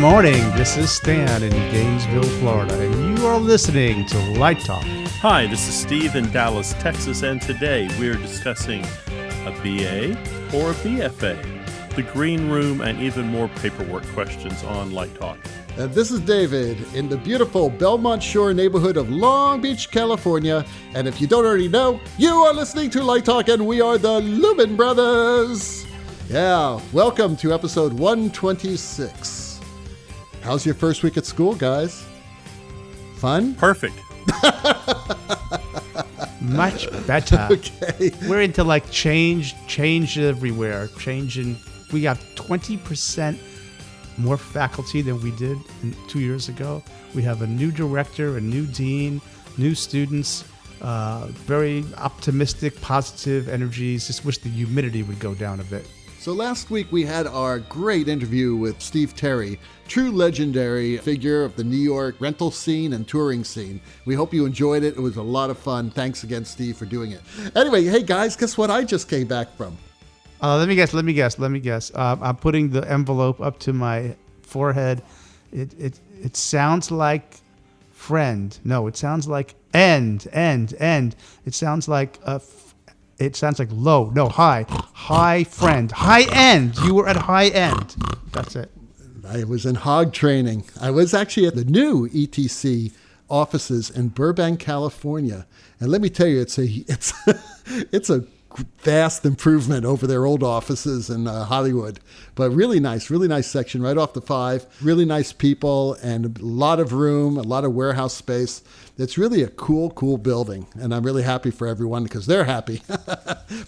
morning. This is Stan in Gainesville, Florida, and you are listening to Light Talk. Hi, this is Steve in Dallas, Texas, and today we're discussing a BA or a BFA, the green room, and even more paperwork questions on Light Talk. And this is David in the beautiful Belmont Shore neighborhood of Long Beach, California. And if you don't already know, you are listening to Light Talk, and we are the Lumen Brothers. Yeah, welcome to episode 126. How's your first week at school, guys? Fun? Perfect. Much better. Okay. We're into like change everywhere. We have 20% more faculty than we did 2 years ago. We have a new director, a new dean, new students, very optimistic, positive energies. Just wish the humidity would go down a bit. So last week we had our great interview with Steve Terry, true legendary figure of the New York rental scene and touring scene. We hope you enjoyed it. It was a lot of fun. Thanks again, Steve, for doing it. Anyway, hey guys, guess what I just came back from? Let me guess. I'm putting the envelope up to my forehead. It sounds like friend. No, it sounds like end. It sounds like low. No, high friend. High end. You were at high end. That's it. I was in hog training. I was actually at the new ETC offices in Burbank, California. And let me tell you, it's a vast improvement over their old offices in Hollywood. But really nice section right off the 5. Really nice people and a lot of room, a lot of warehouse space. It's really a cool building. And I'm really happy for everyone because they're happy.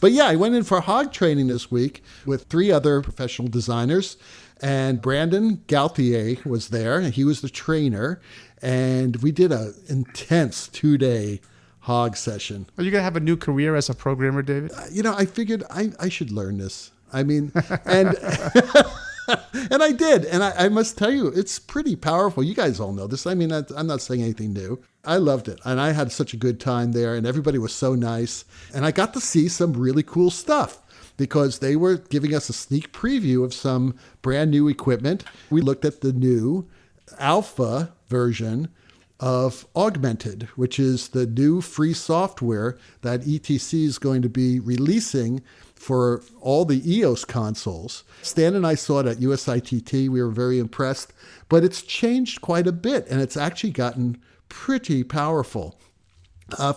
But yeah, I went in for hog training this week with 3 other professional designers. And Brandon Gauthier was there, and he was the trainer. And we did an intense 2-day hog session. Are you going to have a new career as a programmer, David? I figured I should learn this. I mean, and and I did. And I must tell you, it's pretty powerful. You guys all know this. I mean, I'm not saying anything new. I loved it. And I had such a good time there, and everybody was so nice. And I got to see some really cool stuff because they were giving us a sneak preview of some brand new equipment. We looked at the new alpha version of Augmented, which is the new free software that ETC is going to be releasing for all the EOS consoles. Stan and I saw it at USITT. We were very impressed, but it's changed quite a bit, and it's actually gotten pretty powerful.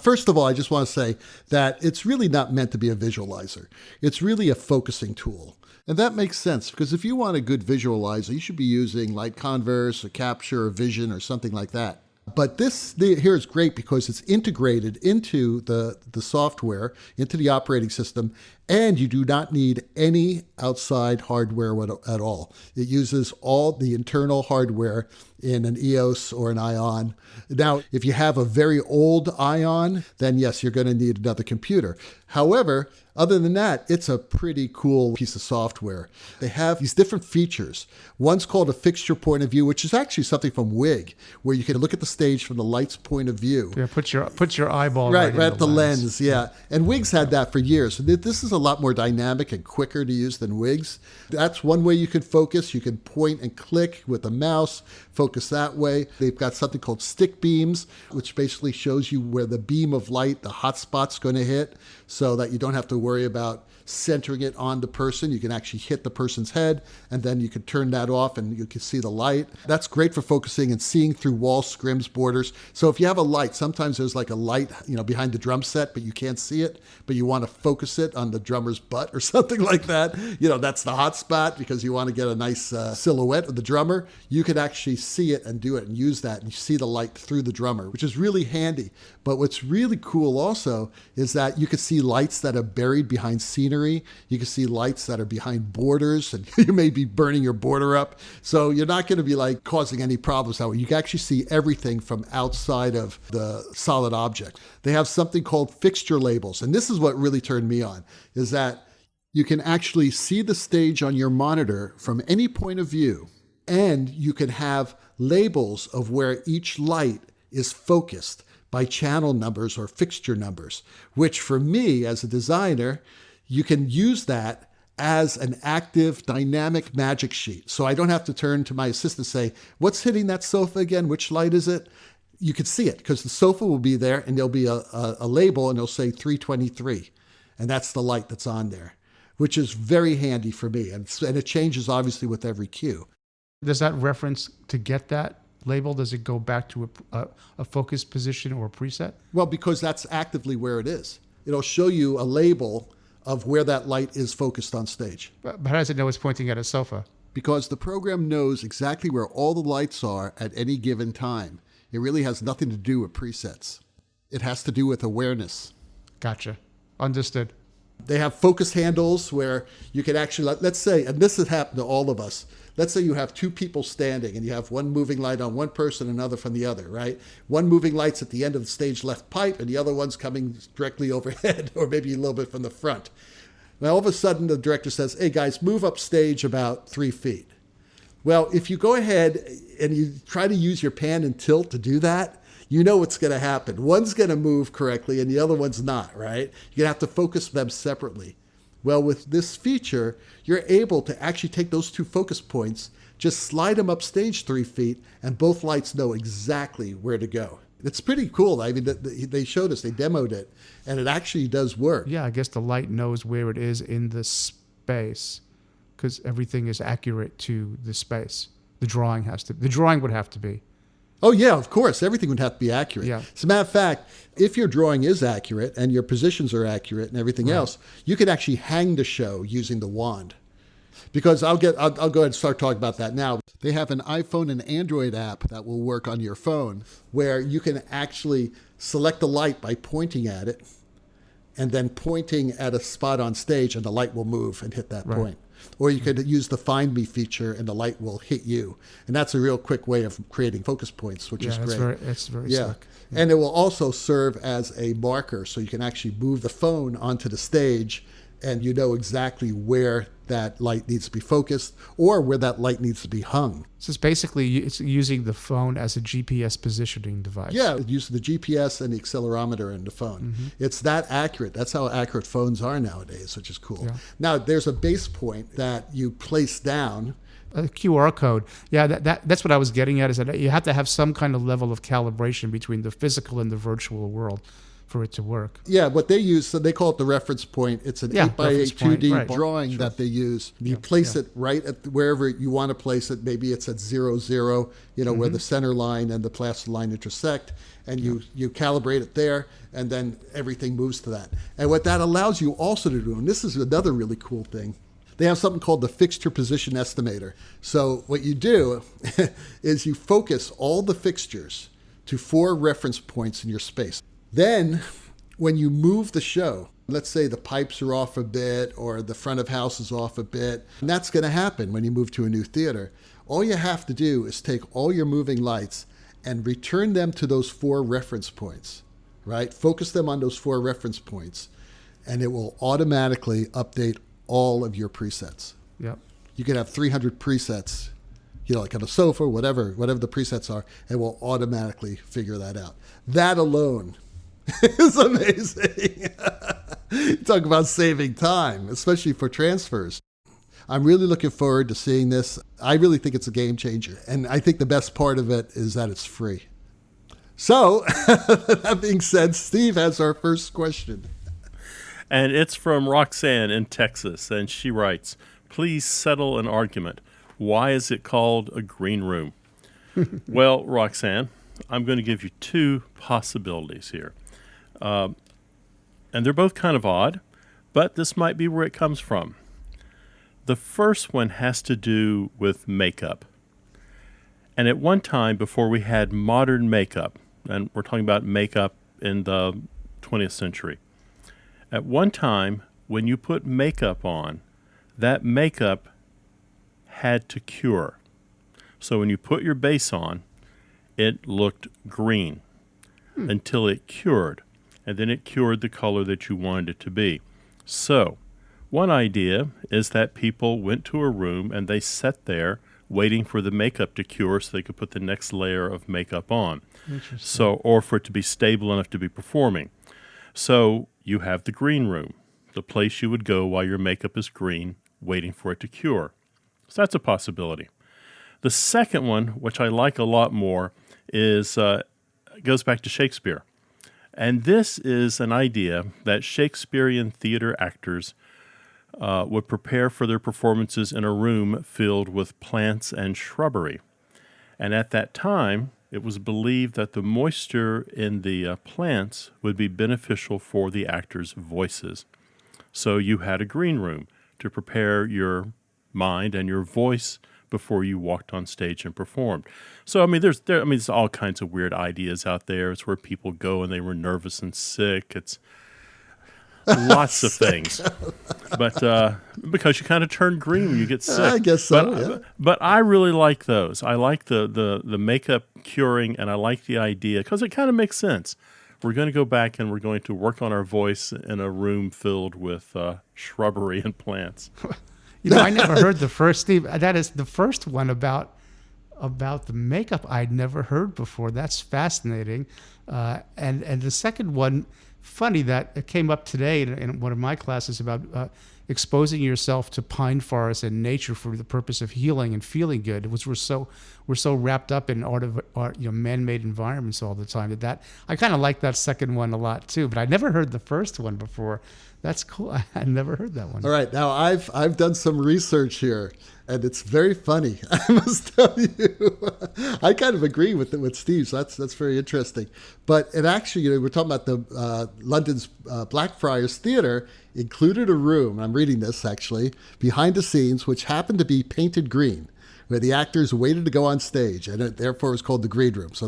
First of all, I just want to say that it's really not meant to be a visualizer. It's really a focusing tool. And that makes sense because if you want a good visualizer, you should be using Light Converse or Capture or Vision or something like that. But this here is great because it's integrated into the software, into the operating system, and you do not need any outside hardware at all. It uses all the internal hardware in an EOS or an Ion. Now, if you have a very old Ion, then yes, you're going to need another computer. However, other than that, it's a pretty cool piece of software. They have these different features. One's called a fixture point of view, which is actually something from WIG, where you can look at the stage from the light's point of view. Yeah, put your eyeball right at the lens. Yeah. And WIG's had that for years. So this is a lot more dynamic and quicker to use than WIG's. That's one way you can focus. You can point and click with a mouse, focus that way. They've got something called stick beams, which basically shows you where the beam of light, the hot spot's going to hit, so that you don't have to worry about centering it on the person. You can actually hit the person's head, and then you can turn that off and you can see the light. That's great for focusing and seeing through walls, scrims, borders. So if you have a light, sometimes there's like a light, behind the drum set, but you can't see it, but you want to focus it on the drummer's butt or something like that. That's the hot spot because you want to get a nice silhouette of the drummer. You can actually see it and do it and use that, and you see the light through the drummer, which is really handy. But what's really cool also is that you can see lights that are buried behind scenery. You can see lights that are behind borders, and you may be burning your border up. So you're not going to be like causing any problems that way. You can actually see everything from outside of the solid object. They have something called fixture labels. And this is what really turned me on, is that you can actually see the stage on your monitor from any point of view. And you can have labels of where each light is focused by channel numbers or fixture numbers, which for me as a designer, you can use that as an active, dynamic magic sheet. So I don't have to turn to my assistant and say, what's hitting that sofa again? Which light is it? You could see it because the sofa will be there and there'll be a label and it'll say 323. And that's the light that's on there, which is very handy for me. And it changes obviously with every cue. Does that reference to get that label? Does it go back to a focus position or a preset? Well, because that's actively where it is. It'll show you a label of where that light is focused on stage. But how does it know it's pointing at a sofa? Because the program knows exactly where all the lights are at any given time. It really has nothing to do with presets. It has to do with awareness. Gotcha. Understood. They have focus handles where you can actually, let's say, and this has happened to all of us. Let's say you have two people standing and you have one moving light on one person, another from the other, right? One moving light's at the end of the stage left pipe and the other one's coming directly overhead or maybe a little bit from the front. Now, all of a sudden, the director says, hey, guys, move up stage about 3 feet. Well, if you go ahead and you try to use your pan and tilt to do that, you know what's going to happen. One's going to move correctly and the other one's not, right? You're going to have to focus them separately. Well, with this feature, you're able to actually take those two focus points, just slide them up stage 3 feet, and both lights know exactly where to go. It's pretty cool. I mean, they showed us, they demoed it, and it actually does work. Yeah, I guess the light knows where it is in the space because everything is accurate to the space. The drawing would have to be. Oh, yeah, of course. Everything would have to be accurate. Yeah. As a matter of fact, if your drawing is accurate and your positions are accurate and everything else, you can actually hang the show using the wand. Because I'll go ahead and start talking about that now. They have an iPhone and Android app that will work on your phone where you can actually select the light by pointing at it and then pointing at a spot on stage and the light will move and hit that point. Or you could use the Find Me feature and the light will hit you. And that's a real quick way of creating focus points, which is great. It's very slick. And it will also serve as a marker so you can actually move the phone onto the stage and you know exactly where that light needs to be focused or where that light needs to be hung. So it's using the phone as a GPS positioning device. Yeah, it uses the GPS and the accelerometer in the phone. Mm-hmm. It's that accurate. That's how accurate phones are nowadays, which is cool. Yeah. Now, there's a base point that you place down. A QR code. Yeah, that's what I was getting at, is that you have to have some kind of level of calibration between the physical and the virtual world for it to work. Yeah, what they use, so they call it the reference point. It's an 8x8 2D drawing that they use. You place it right at wherever you want to place it. Maybe it's at 0, 0, where the center line and the plaster line intersect, and you calibrate it there, and then everything moves to that. And what that allows you also to do, and this is another really cool thing, they have something called the fixture position estimator. So what you do is you focus all the fixtures to 4 reference points in your space. Then, when you move the show, let's say the pipes are off a bit or the front of house is off a bit, and that's going to happen when you move to a new theater. All you have to do is take all your moving lights and return them to those 4 reference points, right? Focus them on those 4 reference points, and it will automatically update all of your presets. Yep. You can have 300 presets, like on a sofa, whatever the presets are, and it will automatically figure that out. That alone is amazing. Talk about saving time, especially for transfers. I'm really looking forward to seeing this. I really think it's a game changer. And I think the best part of it is that it's free. So, that being said, Steve has our first question. And it's from Roxanne in Texas. And she writes, please settle an argument. Why is it called a green room? Well, Roxanne, I'm going to give you 2 possibilities here. And they're both kind of odd, but this might be where it comes from. The first one has to do with makeup. And at one time, before we had modern makeup, and we're talking about makeup in the 20th century, at one time, when you put makeup on, that makeup had to cure. So when you put your base on, it looked green until it cured, and then it cured the color that you wanted it to be. So one idea is that people went to a room and they sat there waiting for the makeup to cure so they could put the next layer of makeup on. Or for it to be stable enough to be performing. So you have the green room, the place you would go while your makeup is green waiting for it to cure. So that's a possibility. The second one, which I like a lot more, is goes back to Shakespeare. And this is an idea that Shakespearean theater actors would prepare for their performances in a room filled with plants and shrubbery. And at that time, it was believed that the moisture in the plants would be beneficial for the actors' voices. So you had a green room to prepare your mind and your voice before you walked on stage and performed. So, there's all kinds of weird ideas out there. It's where people go and they were nervous and sick. It's lots of things. But because you kind of turn green when you get sick. I guess so, But I really like those. I like the makeup curing, and I like the idea because it kind of makes sense. We're going to go back and we're going to work on our voice in a room filled with shrubbery and plants. I never heard the first, Steve. That is the first one about the makeup I'd never heard before. That's fascinating. And the second one, funny that it came up today in one of my classes about exposing yourself to pine forests and nature for the purpose of healing and feeling good. We're so wrapped up in art, man-made environments all the time that I kind of like that second one a lot too. But I never heard the first one before. That's cool. I never heard that one. All right, now I've done some research here, and it's very funny. I must tell you, I kind of agree with Steve. So that's very interesting. But it actually, we're talking about the London's Blackfriars Theatre included a room. I'm reading this actually behind the scenes, which happened to be painted green, where the actors waited to go on stage, and it therefore was called the Green Room. So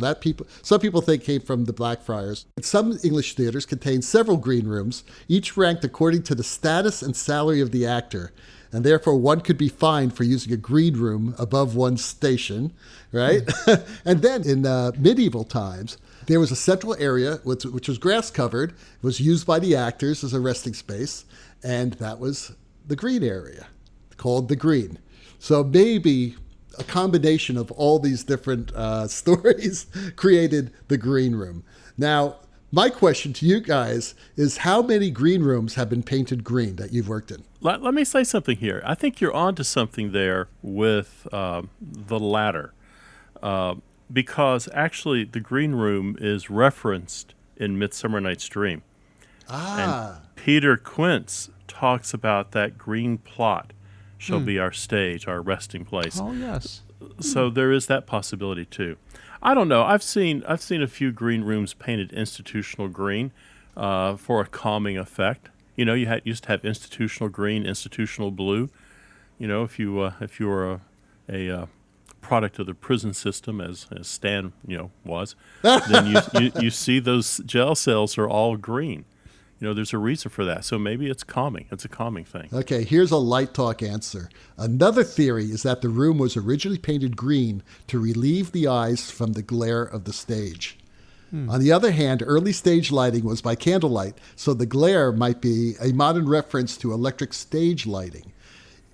some people think came from the Blackfriars. Some English theaters contain several green rooms, each ranked according to the status and salary of the actor, and therefore one could be fined for using a green room above one's station, right? And then in medieval times, there was a central area which was grass covered. It was used by the actors as a resting space, and that was the green area, called the Green. So maybe a combination of all these different stories created the Green Room. Now, my question to you guys is, how many green rooms have been painted green that you've worked in? Let me say something here. I think you're onto something there with the latter. Because actually the Green Room is referenced in Midsummer Night's Dream. And Peter Quince talks about that green plot shall be our stage, our resting place. Oh, yes. So there is that possibility too. I don't know. I've seen a few green rooms painted institutional green for a calming effect. You used to have institutional green, institutional blue. If you were a product of the prison system, as Stan was, then you see those jail cells are all green. There's a reason for that. So maybe it's calming. It's a calming thing. Okay, here's a light talk answer. Another theory is that the room was originally painted green to relieve the eyes from the glare of the stage. On the other hand, early stage lighting was by candlelight, so the glare might be a modern reference to electric stage lighting.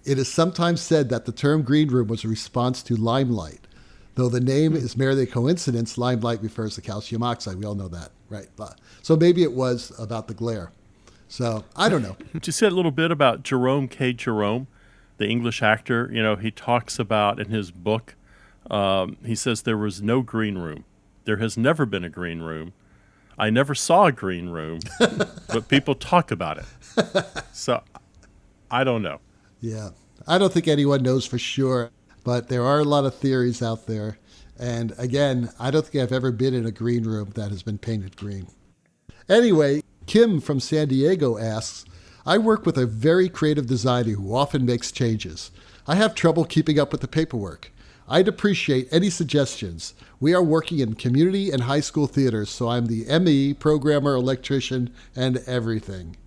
It is sometimes said that the term green room was a response to limelight. Though the name is merely a coincidence, limelight refers to calcium oxide. We all know that, right? So maybe it was about the glare. So I don't know. You said a little bit about Jerome K. Jerome, the English actor. He talks about in his book, he says there was no green room. There has never been a green room. I never saw a green room, but people talk about it. So I don't know. Yeah, I don't think anyone knows for sure, but there are a lot of theories out there. And again, I don't think I've ever been in a green room that has been painted green. Anyway, Kim from San Diego asks, I work with a very creative designer who often makes changes. I have trouble keeping up with the paperwork. I'd appreciate any suggestions. We are working in community and high school theaters, so I'm the ME, programmer, electrician, and everything.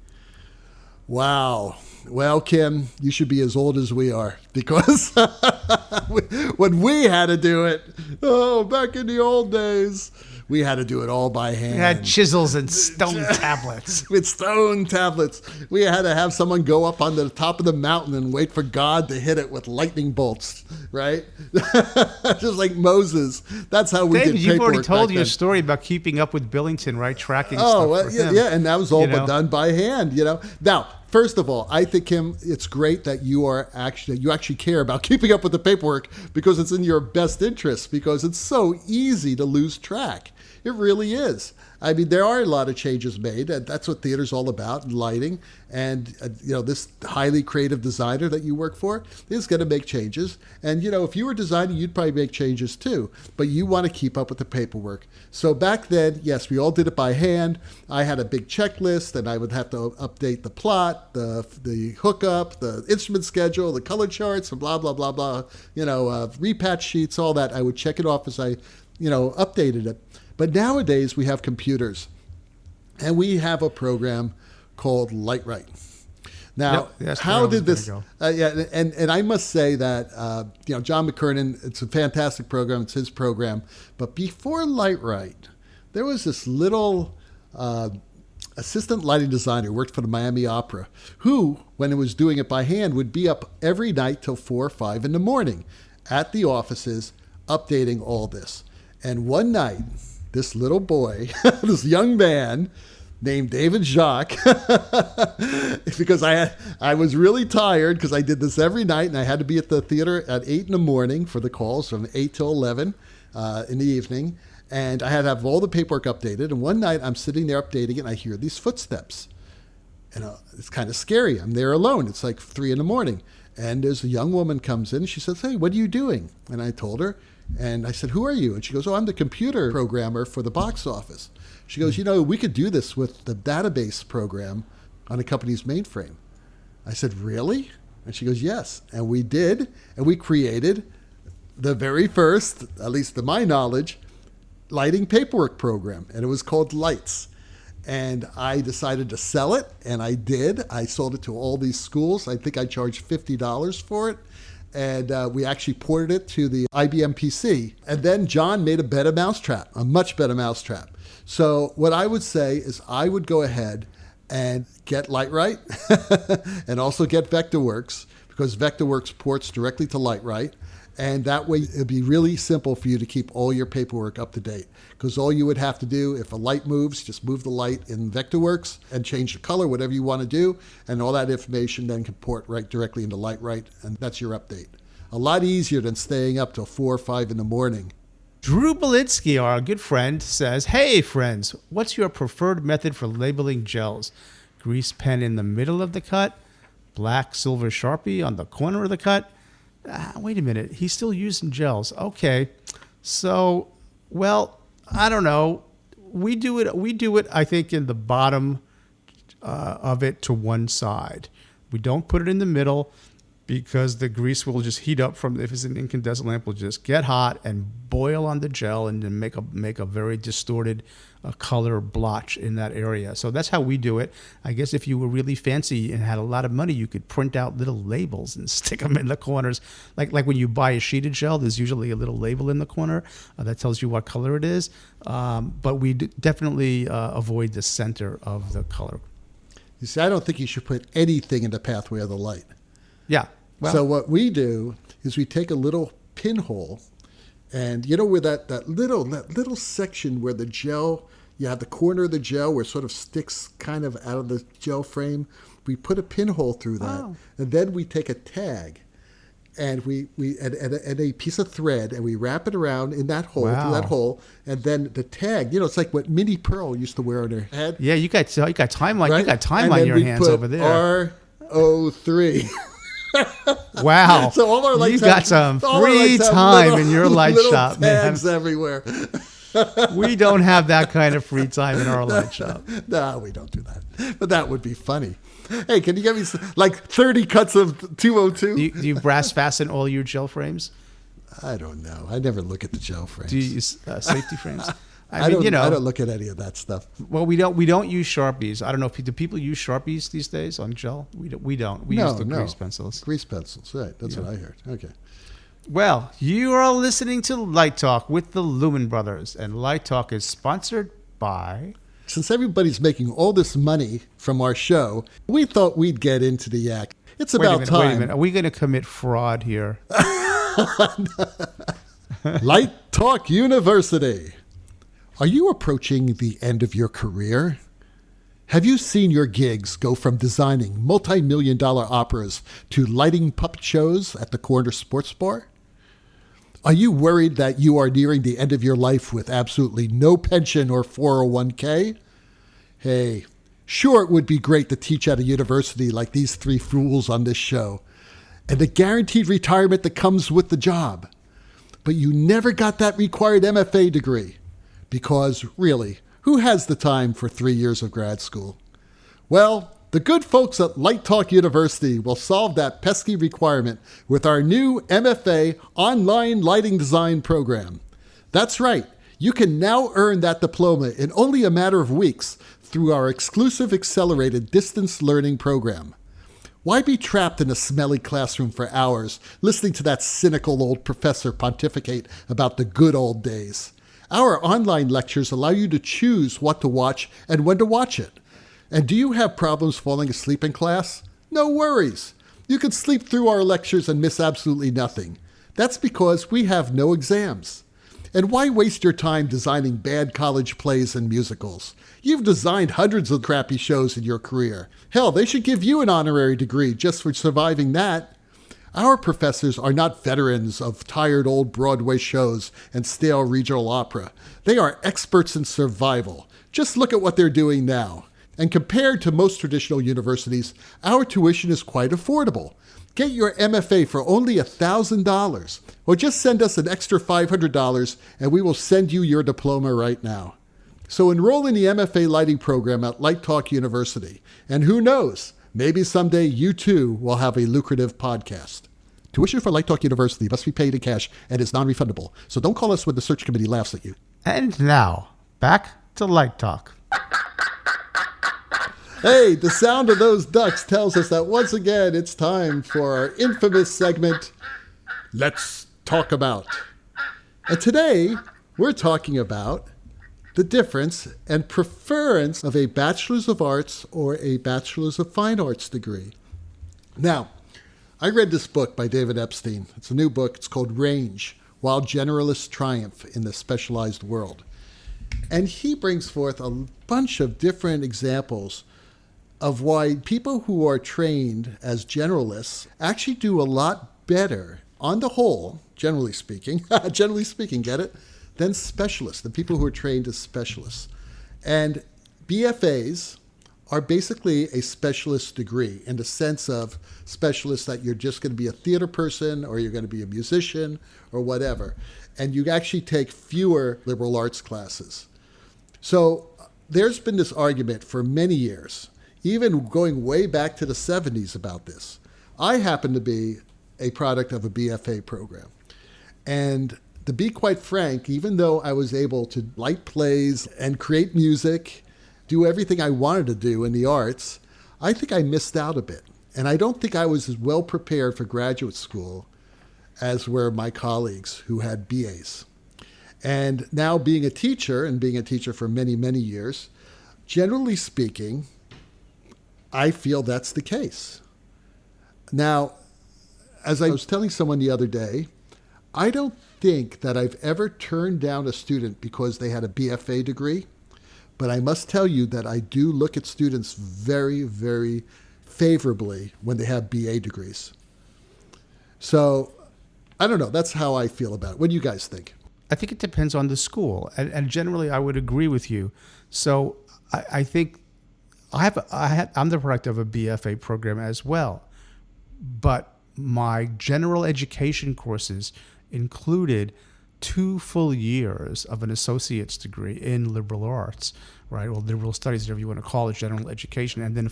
Wow. Well, Kim, you should be as old as we are, because when we had to do it, back in the old days, we had to do it all by hand. We had chisels and stone tablets. With stone tablets. We had to have someone go up on the top of the mountain and wait for God to hit it with lightning bolts, right? Just like Moses. That's how we David, did you've paperwork already told back your then. story about keeping up with Billington, right? Tracking Oh, stuff well, for him. yeah, and that was all but done by hand, Now, First of all, I think, Kim, it's great that you actually care about keeping up with the paperwork, because it's in your best interest, because it's so easy to lose track. It really is. I mean, there are a lot of changes made, and that's what theater's all about, and lighting. And, this highly creative designer that you work for is going to make changes. And, if you were designing, you'd probably make changes too. But you want to keep up with the paperwork. So back then, yes, we all did it by hand. I had a big checklist, and I would have to update the plot, the hookup, the instrument schedule, the color charts, and blah, blah, blah, blah. Repatch sheets, all that. I would check it off as I, updated it. But nowadays we have computers, and we have a program called Lightright. Now, how did this? And I must say that John McKernan, it's a fantastic program. It's his program. But before Lightright, there was this little assistant lighting designer who worked for the Miami Opera, who, when it was doing it by hand, would be up every night till 4 or 5 in the morning at the offices, updating all this. And one night, this little boy, this young man named David Jacques, because I was really tired because I did this every night, and I had to be at the theater at 8 in the morning for the calls from 8 till 11 in the evening. And I had to have all the paperwork updated. And one night I'm sitting there updating it, and I hear these footsteps. And it's kind of scary. I'm there alone. It's like 3 in the morning. And there's a young woman comes in, and she says, "Hey, what are you doing?" And I told her. And I said, "Who are you?" And she goes, "Oh, I'm the computer programmer for the box office." She goes, "We could do this with the database program on a company's mainframe." I said, "Really?" And she goes, "Yes." And we did. And we created the very first, at least to my knowledge, lighting paperwork program. And it was called Lights. And I decided to sell it. And I did. I sold it to all these schools. I think I charged $50 for it. And we actually ported it to the IBM PC. And then John made a better mousetrap, a much better mousetrap. So what I would say is I would go ahead and get Lightright and also get Vectorworks, because Vectorworks ports directly to Lightright. And that way it'd be really simple for you to keep all your paperwork up to date, because all you would have to do, if a light moves, just move the light in Vectorworks and change the color, whatever you want to do. And all that information then can port right directly into Lightright. And that's your update. A lot easier than staying up till 4 or 5 in the morning. Drew Belitsky, our good friend, says, "Hey, friends, what's your preferred method for labeling gels? Grease pen in the middle of the cut? Black silver Sharpie on the corner of the cut?" Wait a minute. He's still using gels. Okay. So, well, I don't know. We do it, I think, in the bottom of it to one side. We don't put it in the middle, because the grease will just heat up if it's an incandescent lamp, will just get hot and boil on the gel and then make a very distorted color blotch in that area. So that's how we do it. I guess if you were really fancy and had a lot of money, you could print out little labels and stick them in the corners. Like when you buy a sheeted gel, there's usually a little label in the corner that tells you what color it is. But we definitely avoid the center of the color. You see, I don't think you should put anything in the pathway of the light. Yeah. Well, so what we do is we take a little pinhole, and where that little section where the gel, you have the corner of the gel where it sort of sticks kind of out of the gel frame. We put a pinhole through that, and then we take a tag, and we and a piece of thread, and we wrap it around in that hole, through that hole, and then the tag. It's like what Minnie Pearl used to wear on her head. Yeah, you got time on your hands over there. R03. Wow. So all our lights you got some free time in your light shop, man. Tags everywhere. We don't have that kind of free time in our light shop. No, we don't do that. But that would be funny. Hey, can you get me like 30 cuts of 202? Do you brass fasten all your gel frames? I don't know. I never look at the gel frames. Do you use safety frames? I don't look at any of that stuff. Well, we don't use Sharpies. I don't know if do people use Sharpies these days on gel? We don't. We use the grease pencils. Grease pencils, right? That's what I heard. Okay. Well, you are listening to Light Talk with the Lumen Brothers, and Light Talk is sponsored by. Since everybody's making all this money from our show, we thought we'd get into the act. It's about time. Wait a minute. Are we going to commit fraud here? Light Talk University. Are you approaching the end of your career? Have you seen your gigs go from designing multi-million-dollar operas to lighting puppet shows at the corner sports bar? Are you worried that you are nearing the end of your life with absolutely no pension or 401k? Hey, sure, it would be great to teach at a university like these three fools on this show, and the guaranteed retirement that comes with the job. But you never got that required MFA degree. Because, really, who has the time for 3 years of grad school? Well, the good folks at Light Talk University will solve that pesky requirement with our new MFA online lighting design program. That's right. You can now earn that diploma in only a matter of weeks through our exclusive accelerated distance learning program. Why be trapped in a smelly classroom for hours listening to that cynical old professor pontificate about the good old days? Our online lectures allow you to choose what to watch and when to watch it. And do you have problems falling asleep in class? No worries. You can sleep through our lectures and miss absolutely nothing. That's because we have no exams. And why waste your time designing bad college plays and musicals? You've designed hundreds of crappy shows in your career. Hell, they should give you an honorary degree just for surviving that. Our professors are not veterans of tired old Broadway shows and stale regional opera. They are experts in survival. Just look at what they're doing now. And compared to most traditional universities, our tuition is quite affordable. Get your MFA for only $1,000, or just send us an extra $500 and we will send you your diploma right now. So enroll in the MFA lighting program at Light Talk University. And who knows, maybe someday you too will have a lucrative podcast. Tuition for Light Talk University must be paid in cash and is non-refundable. So don't call us when the search committee laughs at you. And now, back to Light Talk. Hey, the sound of those ducks tells us that once again it's time for our infamous segment, Let's Talk About. And today, we're talking about the difference and preference of a Bachelor's of Arts or a Bachelor's of Fine Arts degree. Now, I read this book by David Epstein. It's a new book. It's called Range, While Generalists Triumph in the Specialized World. And he brings forth a bunch of different examples of why people who are trained as generalists actually do a lot better on the whole, generally speaking, get it? Than specialists, the people who are trained as specialists. And BFAs are basically a specialist degree in the sense of specialists that you're just going to be a theater person or you're going to be a musician or whatever. And you actually take fewer liberal arts classes. So there's been this argument for many years, even going way back to the 70s about this. I happen to be a product of a BFA program. And to be quite frank, even though I was able to light plays and create music, do everything I wanted to do in the arts, I think I missed out a bit. And I don't think I was as well prepared for graduate school as were my colleagues who had BAs. And now being a teacher, and being a teacher for many, many years, generally speaking, I feel that's the case. Now, as I was telling someone the other day, I don't think that I've ever turned down a student because they had a BFA degree, but I must tell you that I do look at students very, very favorably when they have BA degrees. So, I don't know. That's how I feel about it. What do you guys think? I think it depends on the school, and generally I would agree with you. So I think I'm the product of a BFA program as well, but my general education courses included 2 full years of an associate's degree in liberal arts, right? Or liberal studies, whatever you want to call it, general education, and then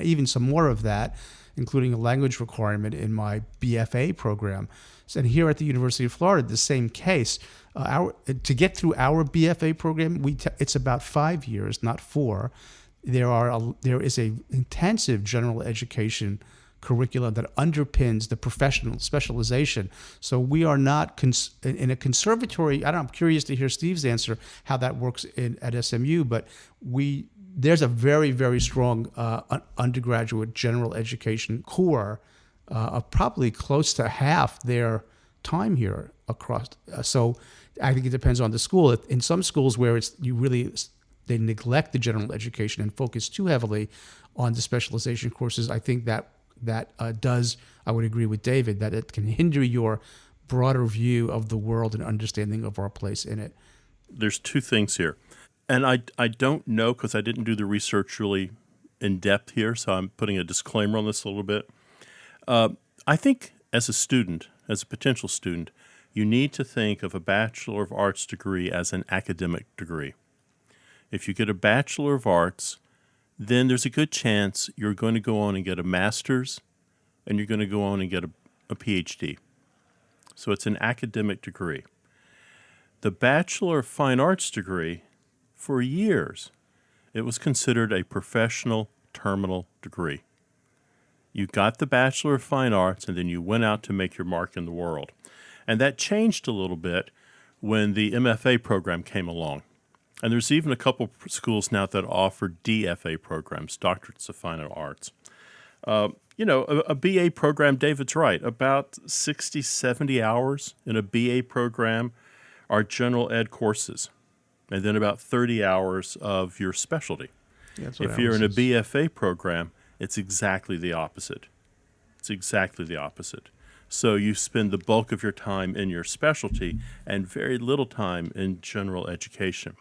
even some more of that, including a language requirement in my BFA program. And here at the University of Florida, the same case. To get through our BFA program, it's about 5 years, not 4. There is a intensive general education curriculum that underpins the professional specialization. So we are not in a conservatory. I'm curious to hear Steve's answer how that works at SMU, but there's a very, very strong undergraduate general education core of probably close to half their time here across. So I think it depends on the school. In some schools where they neglect the general education and focus too heavily on the specialization courses. I think that does, I would agree with David, that it can hinder your broader view of the world and understanding of our place in it. There's two things here. And I don't know, because I didn't do the research really in depth here, so I'm putting a disclaimer on this a little bit. I think as a student, as a potential student, you need to think of a Bachelor of Arts degree as an academic degree. If you get a Bachelor of Arts, then there's a good chance you're going to go on and get a master's, and you're going to go on and get a PhD. So it's an academic degree. The Bachelor of Fine Arts degree, for years, it was considered a professional terminal degree. You got the Bachelor of Fine Arts, and then you went out to make your mark in the world. And that changed a little bit when the MFA program came along. And there's even a couple schools now that offer DFA programs, Doctorates of Fine Arts. A BA program, David's right, about 60, 70 hours in a BA program are general ed courses, and then about 30 hours of your specialty. Yeah, if you're in a BFA program, it's exactly the opposite. It's exactly the opposite. So you spend the bulk of your time in your specialty and very little time in general education.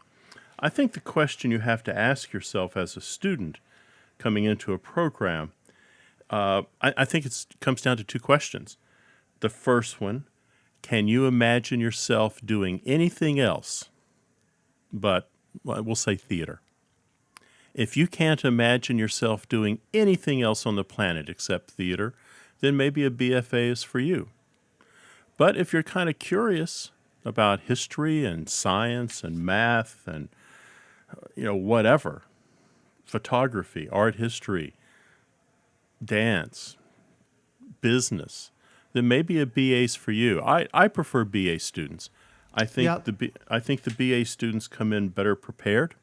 I think the question you have to ask yourself as a student coming into a program, I think it comes down to two questions. The first one, can you imagine yourself doing anything else but, we'll say, theater? If you can't imagine yourself doing anything else on the planet except theater, then maybe a BFA is for you. But if you're kind of curious about history and science and math and, whatever, photography, art history, dance, business, then maybe a BA is for you. I prefer BA students. I think the BA students come in better prepared,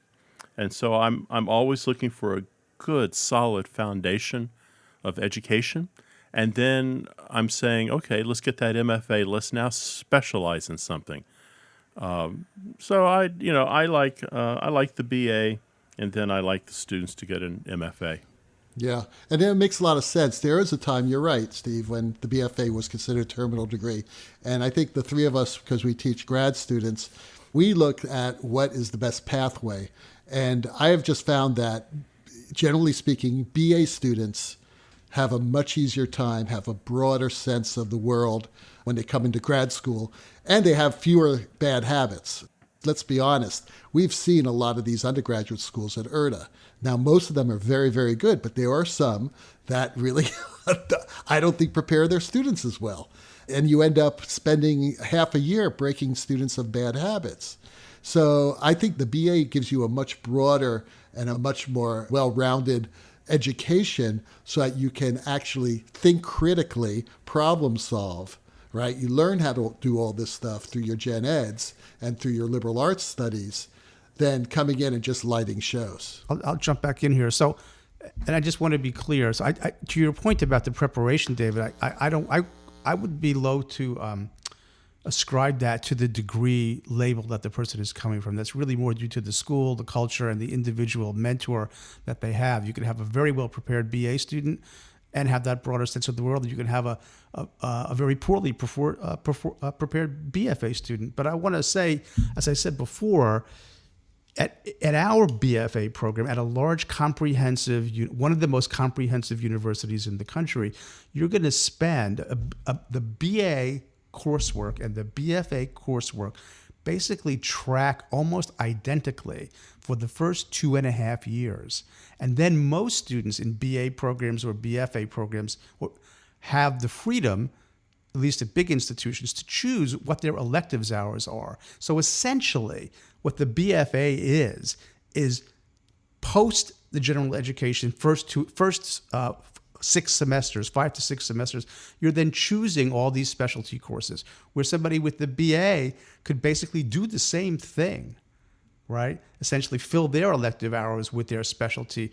and so I'm always looking for a good, solid foundation of education, and then I'm saying, okay, let's get that MFA. Let's now specialize in something. So I like the BA, and then I like the students to get an MFA. Yeah, and it makes a lot of sense. There is a time, you're right, Steve, when the BFA was considered a terminal degree. And I think the three of us, because we teach grad students, we look at what is the best pathway. And I have just found that, generally speaking, BA students have a much easier time, have a broader sense of the world when they come into grad school, and they have fewer bad habits. Let's be honest, we've seen a lot of these undergraduate schools at URTA. Now, most of them are very, very good, but there are some that really, I don't think, prepare their students as well. And you end up spending half a year breaking students of bad habits. So I think the BA gives you a much broader and a much more well-rounded education so that you can actually think critically, problem solve, right? You learn how to do all this stuff through your gen eds and through your liberal arts studies than coming in and just lighting shows. I'll jump back in here. So, and I just want to be clear. So, to your point about the preparation, David, I would be loath to ascribe that to the degree label that the person is coming from. That's really more due to the school, the culture, and the individual mentor that they have. You can have a very well prepared BA student and have that broader sense of the world. You can have a very poorly prepared BFA student. But I want to say, as I said before, at our BFA program, at a large comprehensive, one of the most comprehensive universities in the country, you're going to spend the BA coursework and the BFA coursework basically track almost identically for the first 2.5 years. And then most students in BA programs or BFA programs have the freedom, at least at big institutions, to choose what their electives hours are. So essentially, what the BFA is post the general education, first 6 semesters, 5 to 6 semesters, you're then choosing all these specialty courses where somebody with the BA could basically do the same thing, right? Essentially fill their elective hours with their specialty.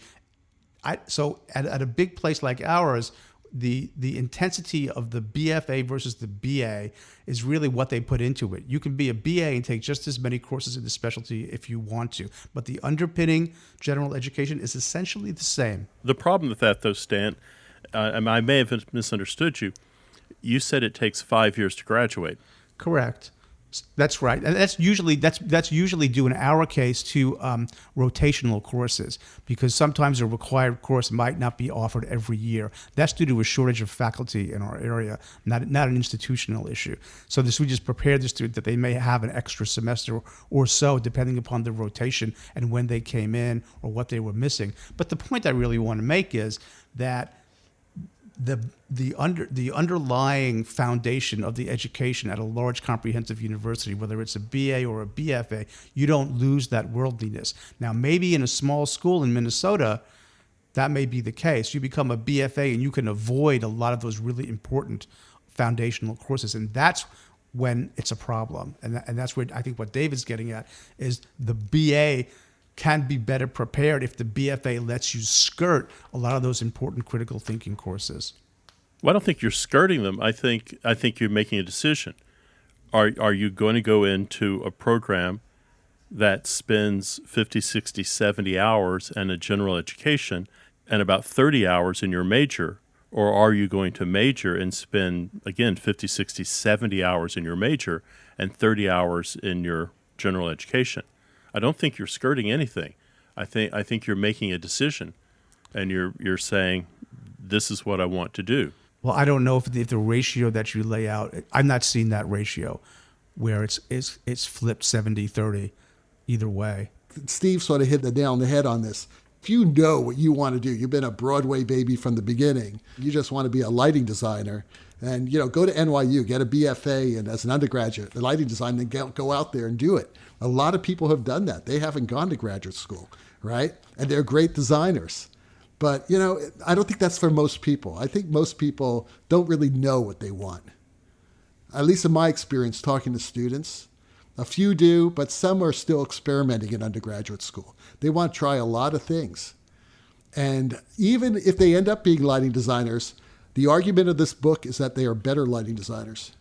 So at a big place like ours, the intensity of the BFA versus the BA is really what they put into it. You can be a BA and take just as many courses in the specialty if you want to, but the underpinning general education is essentially the same. The problem with that, though, Stan, I may have misunderstood you. You said it takes 5 years to graduate. Correct. That's right, and that's usually due in our case to rotational courses, because sometimes a required course might not be offered every year. That's due to a shortage of faculty in our area, not an institutional issue. So we just prepare the student that they may have an extra semester or so, depending upon the rotation and when they came in or what they were missing. But the point I really want to make is that the underlying foundation of the education at a large comprehensive university, whether it's a BA or a BFA, you don't lose that worldliness. Now, maybe in a small school in Minnesota, that may be the case. You become a BFA and you can avoid a lot of those really important foundational courses, and that's when it's a problem. And that's where I think what David's getting at is the BA can be better prepared if the BFA lets you skirt a lot of those important critical thinking courses. Well, I don't think you're skirting them. I think you're making a decision. Are you going to go into a program that spends 50, 60, 70 hours in a general education and about 30 hours in your major? Or are you going to major and spend, again, 50, 60, 70 hours in your major and 30 hours in your general education? I don't think you're skirting anything. I think you're making a decision, and you're saying, this is what I want to do. Well, I don't know if the ratio that you lay out, I'm not seeing that ratio where it's flipped 70-30 either way. Steve sort of hit the nail on the head on this. If you know what you want to do, you've been a Broadway baby from the beginning, you just want to be a lighting designer, and go to NYU, get a BFA, and as an undergraduate, the lighting design, then go out there and do it. A lot of people have done that. They haven't gone to graduate school, right? And they're great designers. But, I don't think that's for most people. I think most people don't really know what they want. At least in my experience talking to students, a few do, but some are still experimenting in undergraduate school. They want to try a lot of things. And even if they end up being lighting designers, the argument of this book is that they are better lighting designers.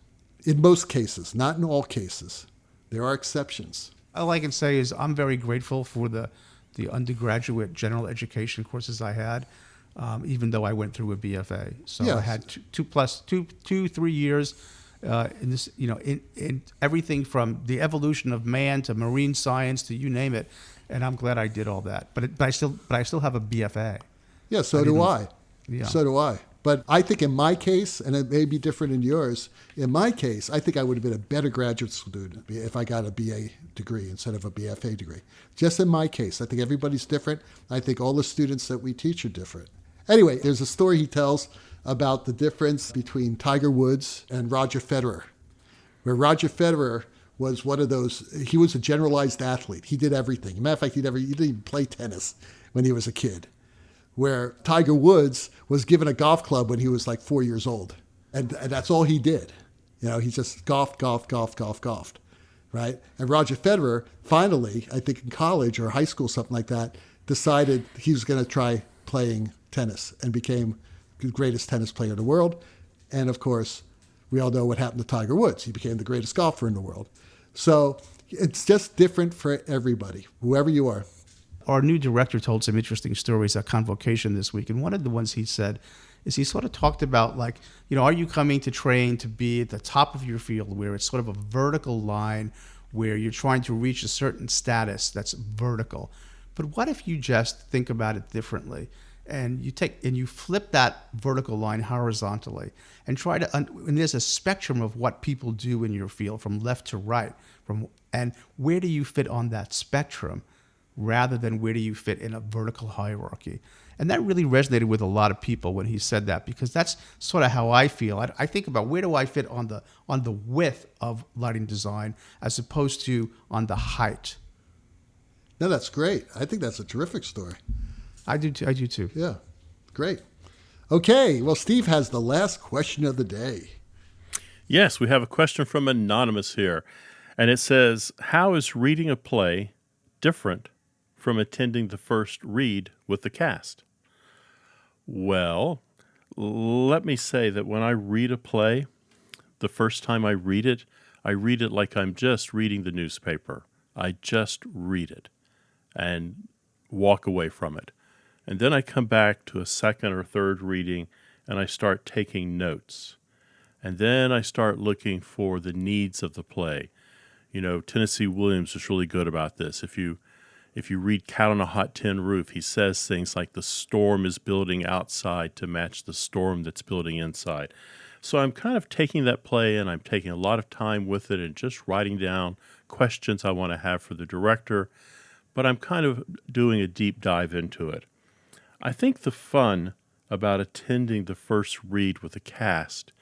In most cases, not in all cases. There are exceptions. All I can say is I'm very grateful for the undergraduate general education courses I had, even though I went through a BFA. So yes. I had 3 years in this, in everything from the evolution of man to marine science to you name it, and I'm glad I did all that. But I still have a BFA. Yeah, so do I. Yeah. So do I. But I think in my case, and it may be different in yours, in my case, I think I would have been a better graduate student if I got a BA degree instead of a BFA degree. Just in my case. I think everybody's different. I think all the students that we teach are different. Anyway, there's a story he tells about the difference between Tiger Woods and Roger Federer, where Roger Federer was one of those, he was a generalized athlete. He did everything. As a matter of fact, he didn't even play tennis when he was a kid. Where Tiger Woods was given a golf club when he was like 4 years old. And that's all he did. He just golfed, right? And Roger Federer, finally, I think in college or high school, something like that, decided he was going to try playing tennis and became the greatest tennis player in the world. And of course, we all know what happened to Tiger Woods. He became the greatest golfer in the world. So it's just different for everybody, whoever you are. Our new director told some interesting stories at Convocation this week, and one of the ones he said is he sort of talked about, like, are you coming to train to be at the top of your field where it's sort of a vertical line where you're trying to reach a certain status that's vertical. But what if you just think about it differently and you flip that vertical line horizontally and try to, and there's a spectrum of what people do in your field from left to right, and where do you fit on that spectrum? Rather than where do you fit in a vertical hierarchy. And that really resonated with a lot of people when he said that, because that's sort of how I feel. I think about where do I fit on the width of lighting design as opposed to on the height. No, that's great. I think that's a terrific story. I do too. Yeah, great. Okay, well, Steve has the last question of the day. Yes, we have a question from Anonymous here. And it says, how is reading a play different from attending the first read with the cast? Well, let me say that when I read a play, the first time I read it like I'm just reading the newspaper. I just read it and walk away from it. And then I come back to a second or third reading and I start taking notes. And then I start looking for the needs of the play. Tennessee Williams is really good about this. If you read Cat on a Hot Tin Roof, he says things like the storm is building outside to match the storm that's building inside. So I'm kind of taking that play and I'm taking a lot of time with it and just writing down questions I want to have for the director, but I'm kind of doing a deep dive into it. I think the fun about attending the first read with the cast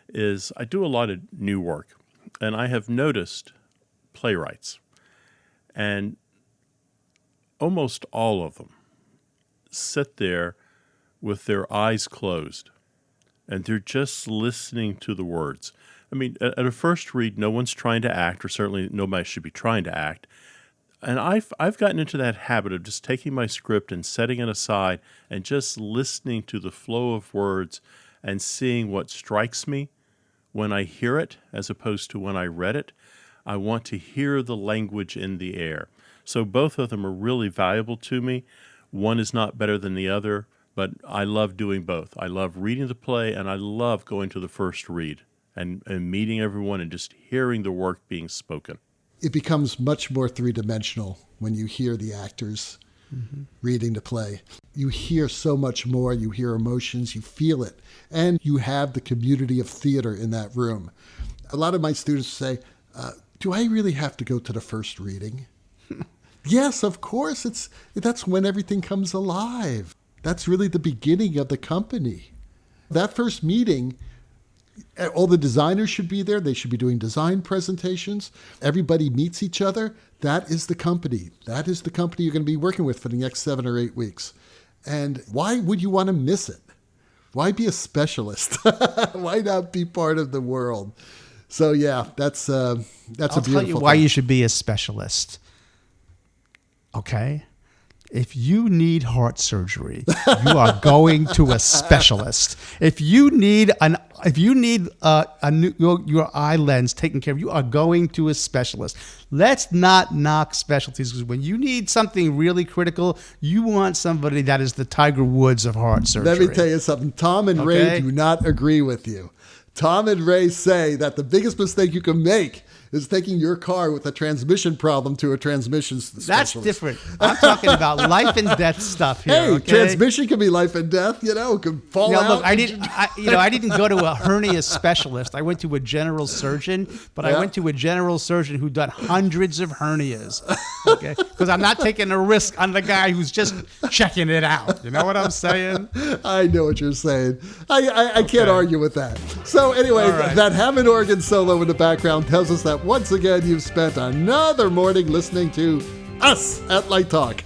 is I do a lot of new work, and I have noticed playwrights, and almost all of them sit there with their eyes closed, and they're just listening to the words. I mean, at a first read, no one's trying to act, or certainly nobody should be trying to act. And I've gotten into that habit of just taking my script and setting it aside and just listening to the flow of words and seeing what strikes me when I hear it as opposed to when I read it. I want to hear the language in the air. So both of them are really valuable to me. One is not better than the other, but I love doing both. I love reading the play, and I love going to the first read and meeting everyone and just hearing the work being spoken. It becomes much more three-dimensional when you hear the actors reading the play. You hear so much more. You hear emotions. You feel it. And you have the community of theater in that room. A lot of my students say, do I really have to go to the first reading? Yes, of course. That's when everything comes alive. That's really the beginning of the company. That first meeting, all the designers should be there. They should be doing design presentations. Everybody meets each other. That is the company. That is the company you're going to be working with for the next 7 or 8 weeks. And why would you want to miss it? Why be a specialist? Why not be part of the world? So yeah, that's a beautiful I'll tell you why thing. you should be a specialist. Okay? If you need heart surgery, you are going to a specialist. If you need your eye lens taken care of, you are going to a specialist. Let's not knock specialties, because when you need something really critical, you want somebody that is the Tiger Woods of heart surgery. Let me tell you something. Tom and Ray do not agree with you. Tom and Ray say that the biggest mistake you can make is taking your car with a transmission problem to a transmission specialist. That's different. I'm talking about life and death stuff here. Hey, okay? transmission can be life and death. Could fall out. Look, I didn't go to a hernia specialist. I went to a general surgeon, but I went to a general surgeon who done hundreds of hernias. Okay, because I'm not taking a risk on the guy who's just checking it out. You know what I'm saying? I know what you're saying. I can't argue with that. So anyway, that Hammond organ solo in the background tells us that once again you've spent another morning listening to us at Light Talk.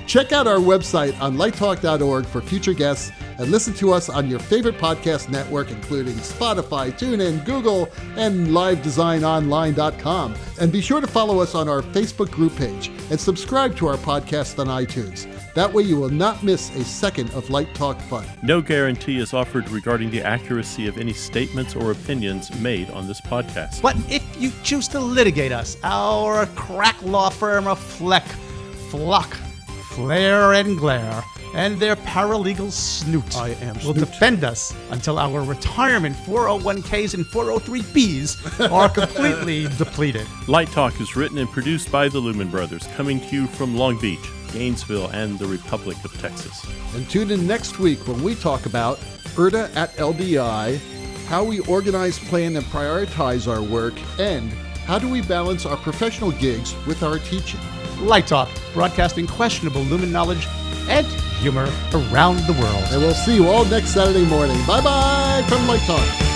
Check out our website on lighttalk.org for future guests and listen to us on your favorite podcast network, including Spotify, TuneIn, Google, and livedesignonline.com. And be sure to follow us on our Facebook group page and subscribe to our podcast on iTunes. That way you will not miss a second of Light Talk fun. No guarantee is offered regarding the accuracy of any statements or opinions made on this podcast. But if you choose to litigate us, our crack law firm of Fleck, Flock, Flare and Glare, and their paralegal Snoot will defend us until our retirement 401ks and 403bs are completely depleted. Light Talk is written and produced by the Lumen Brothers, coming to you from Long Beach, Gainesville, and the Republic of Texas. And tune in next week when we talk about IRTA at LDI, how we organize, plan, and prioritize our work, and how do we balance our professional gigs with our teaching. Light Talk, broadcasting questionable Lumen knowledge and humor around the world. And we'll see you all next Saturday morning. Bye-bye from Light Talk.